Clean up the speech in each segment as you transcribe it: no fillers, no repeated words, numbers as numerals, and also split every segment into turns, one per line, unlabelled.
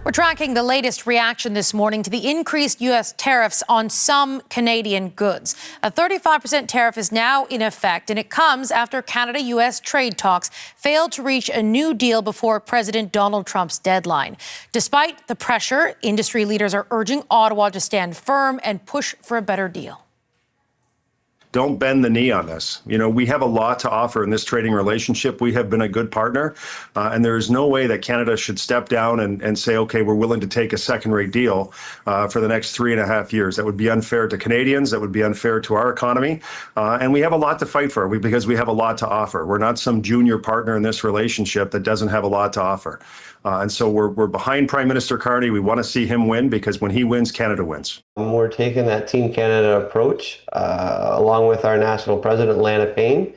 We're tracking the latest reaction this morning to the increased U.S. tariffs on some Canadian goods. A 35% tariff is now in effect, and it comes after Canada-U.S. trade talks failed to reach a new deal before President Donald Trump's deadline. Despite the pressure, industry leaders are urging Ottawa to stand firm and push for a better deal.
Don't bend the knee on this. You know, we have a lot to offer in this trading relationship. We have been a good partner, and there is no way that Canada should step down and say, okay, we're willing to take a second-rate deal for the next 3.5 years. That would be unfair to Canadians. That would be unfair to our economy. And we have a lot to fight for because we have a lot to offer. We're not some junior partner in this relationship that doesn't have a lot to offer. And so we're behind Prime Minister Carney. We want to see him win because when he wins, Canada wins.
We're taking that Team Canada approach, along with our national president, Lana Payne,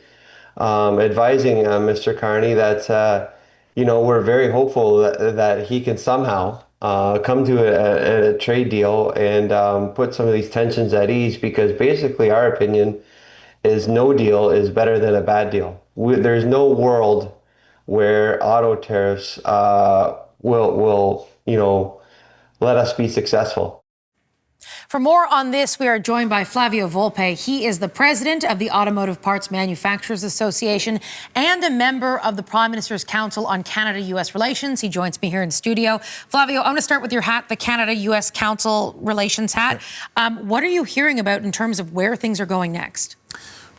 advising Mr. Carney that, we're very hopeful that he can somehow come to a trade deal and put some of these tensions at ease, because basically our opinion is no deal is better than a bad deal. There's no world where auto tariffs will let us be successful.
For more on this, we are joined by Flavio Volpe. He is the president of the Automotive Parts Manufacturers Association and a member of the Prime Minister's Council on Canada-U.S. Relations. He joins me here in studio. Flavio, I'm going to start with your hat, the Canada-U.S. Council Relations hat. What are you hearing about in terms of where things are going next?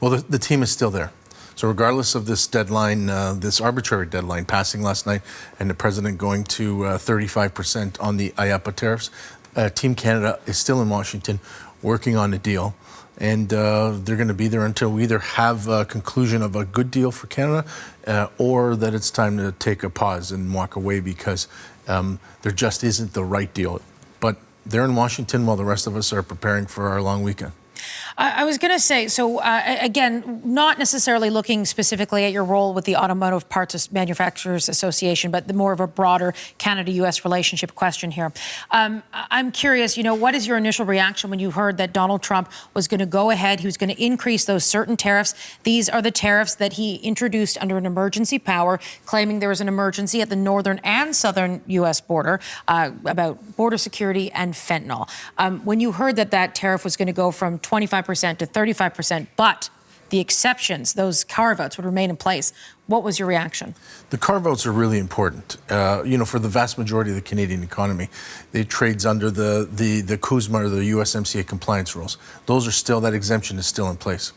Well, the team is still there. So regardless of this deadline, this arbitrary deadline passing last night and the president going to 35% on the IEEPA tariffs, Team Canada is still in Washington working on a deal. And they're going to be there until we either have a conclusion of a good deal for Canada or that it's time to take a pause and walk away because there just isn't the right deal. But they're in Washington while the rest of us are preparing for our long weekend.
I was going to say, so again, not necessarily looking specifically at your role with the Automotive Parts Manufacturers Association, but the more of a broader Canada-U.S. relationship question here. I'm curious, what is your initial reaction when you heard that Donald Trump was going to go ahead, he was going to increase those certain tariffs? These are the tariffs that he introduced under an emergency power, claiming there was an emergency at the northern and southern U.S. border about border security and fentanyl. When you heard that tariff was going to go from 25% to 35%, but the exceptions, those carve-outs would remain in place, what was your reaction? The
carve-outs are really important. For the vast majority of the Canadian economy, it trades under the CUSMA or the USMCA compliance rules. Those are still, that exemption is still in place.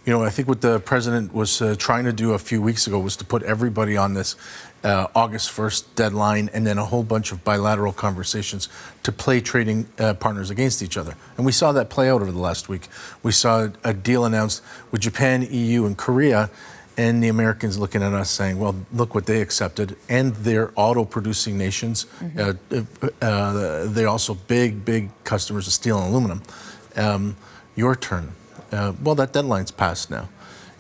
I think what the president was trying to do a few weeks ago was to put everybody on this August 1st deadline and then a whole bunch of bilateral conversations to play trading partners against each other. And we saw that play out over the last week. We saw a deal announced with Japan, EU, and Korea, and the Americans looking at us saying, well, look what they accepted. And they're auto-producing nations. Mm-hmm. They're also big customers of steel and aluminum. Your turn. Well, that deadline's passed now.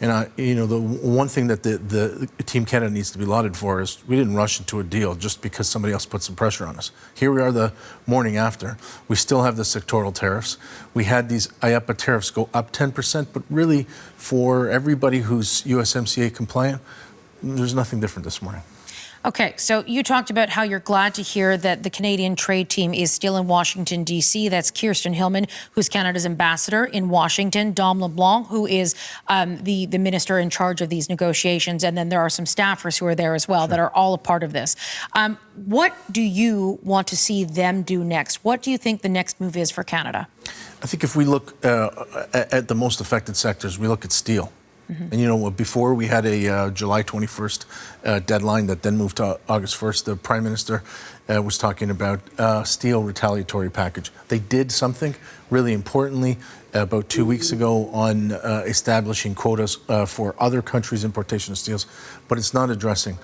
And, the one thing that the Team Canada needs to be lauded for is we didn't rush into a deal just because somebody else put some pressure on us. Here we are the morning after. We still have the sectoral tariffs. We had these IEEPA tariffs go up 10%, but really for everybody who's USMCA compliant, there's nothing different this morning.
Okay, so you talked about how you're glad to hear that the Canadian trade team is still in Washington, D.C. That's Kirsten Hillman, who's Canada's ambassador in Washington, Dom LeBlanc, who is the minister in charge of these negotiations, and then there are some staffers who are there as well that are all a part of this. What do you want to see them do next? What do you think the next move is for Canada?
I think if we look at the most affected sectors, we look at steel. Mm-hmm. And, before we had a July 21st deadline that then moved to August 1st, the Prime Minister was talking about steel retaliatory package. They did something really importantly about 2 weeks ago on establishing quotas for other countries' importation of steels, but it's not addressing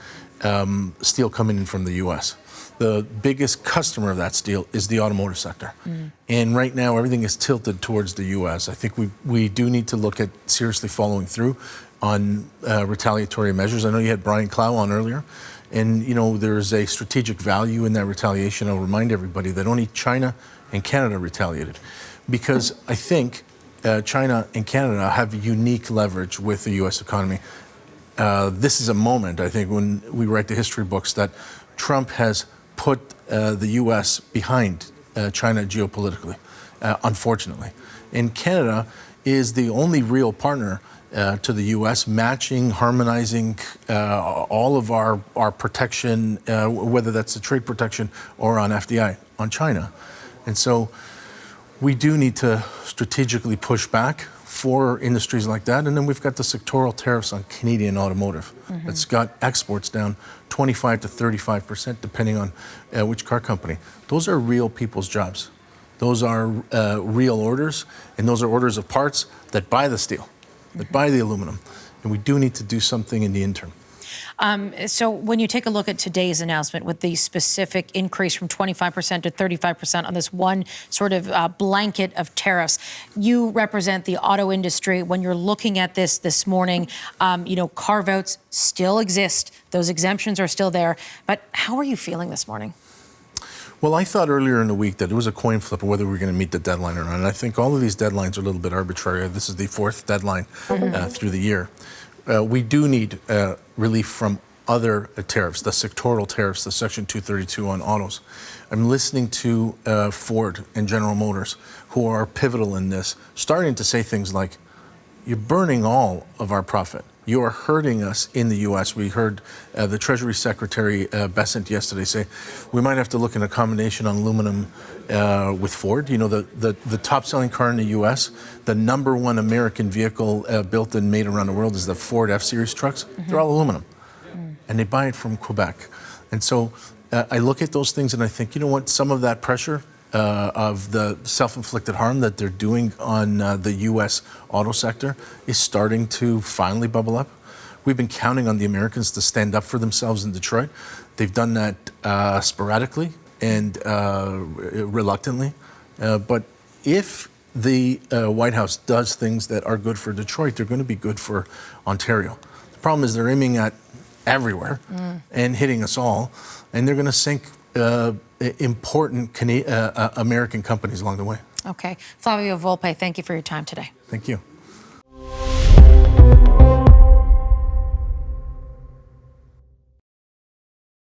steel coming in from the U.S. The biggest customer of that steel is the automotive sector. Mm. And right now, everything is tilted towards the U.S. I think we do need to look at seriously following through on retaliatory measures. I know you had Brian Clow on earlier. And, there's a strategic value in that retaliation. I'll remind everybody that only China and Canada retaliated. Because I think China and Canada have unique leverage with the U.S. economy. This is a moment, I think, when we write the history books that Trump has put the U.S. behind China geopolitically, unfortunately. And Canada is the only real partner to the U.S., matching, harmonizing all of our protection, whether that's the trade protection or on FDI, on China. And so we do need to strategically push back for industries like that. And then we've got the sectoral tariffs on Canadian automotive. That's got exports down 25 to 35%, depending on which car company. Those are real people's jobs. Those are real orders, and those are orders of parts that buy the steel, that buy the aluminum. And we do need to do something in the interim.
So when you take a look at today's announcement with the specific increase from 25% to 35% on this one sort of blanket of tariffs, you represent the auto industry. When you're looking at this morning, carve-outs still exist. Those exemptions are still there. But how are you feeling this morning?
Well, I thought earlier in the week that it was a coin flip of whether we were going to meet the deadline or not. And I think all of these deadlines are a little bit arbitrary. This is the fourth deadline through the year. We do need relief from other tariffs, the sectoral tariffs, the Section 232 on autos. I'm listening to Ford and General Motors, who are pivotal in this, starting to say things like, you're burning all of our profit. You are hurting us in the U.S. We heard the Treasury Secretary Bessent yesterday say we might have to look at a combination on aluminum with Ford. You know, the top-selling car in the U.S., the number one American vehicle built and made around the world is the Ford F-Series trucks. They're all aluminum, and they buy it from Quebec. And so I look at those things and I think, you know what, some of that pressure of the self-inflicted harm that they're doing on the U.S. auto sector is starting to finally bubble up. We've been counting on the Americans to stand up for themselves in Detroit. They've done that sporadically and reluctantly. But if the White House does things that are good for Detroit, they're going to be good for Ontario. The problem is they're aiming at everywhere and hitting us all, and they're going to sink important American companies along the way.
Okay. Flavio Volpe, thank you for your time today.
Thank you.